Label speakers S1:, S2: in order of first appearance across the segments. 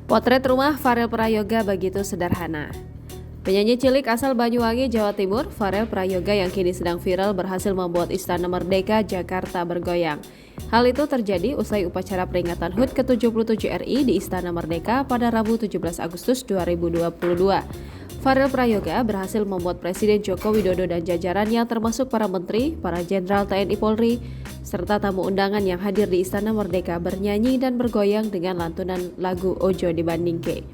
S1: Potret rumah Farel Prayoga begitu sederhana. Penyanyi cilik asal Banyuwangi, Jawa Timur, Farel Prayoga yang kini sedang viral berhasil membuat Istana Merdeka Jakarta bergoyang. Hal itu terjadi usai upacara peringatan HUT ke-77 RI di Istana Merdeka pada Rabu 17 Agustus 2022. Farel Prayoga berhasil membuat Presiden Joko Widodo dan jajarannya termasuk para menteri, para jenderal TNI Polri, serta tamu undangan yang hadir di Istana Merdeka bernyanyi dan bergoyang dengan lantunan lagu Ojo Dibandingke.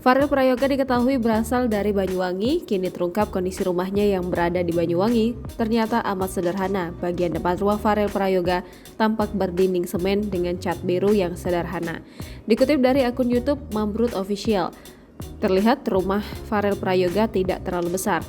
S1: Farel Prayoga diketahui berasal dari Banyuwangi, kini terungkap kondisi rumahnya yang berada di Banyuwangi ternyata amat sederhana. Bagian depan rumah Farel Prayoga tampak berdinding semen dengan cat biru yang sederhana. Dikutip dari akun YouTube Mambrut Official, terlihat rumah Farel Prayoga tidak terlalu besar.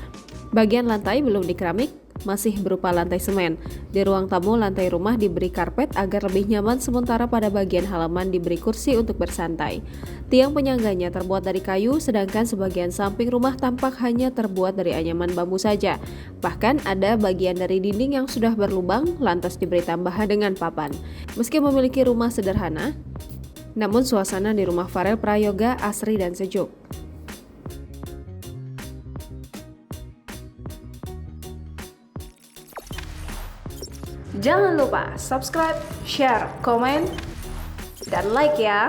S1: Bagian lantai belum dikeramik, masih berupa lantai semen. Di ruang tamu, lantai rumah diberi karpet agar lebih nyaman, sementara pada bagian halaman diberi kursi untuk bersantai. Tiang penyangganya terbuat dari kayu, sedangkan sebagian samping rumah tampak hanya terbuat dari anyaman bambu saja. Bahkan ada bagian dari dinding yang sudah berlubang, lantas diberi tambahan dengan papan. Meski memiliki rumah sederhana, namun suasana di rumah Farel Prayoga asri dan sejuk. Jangan lupa subscribe, share, komen, dan like ya!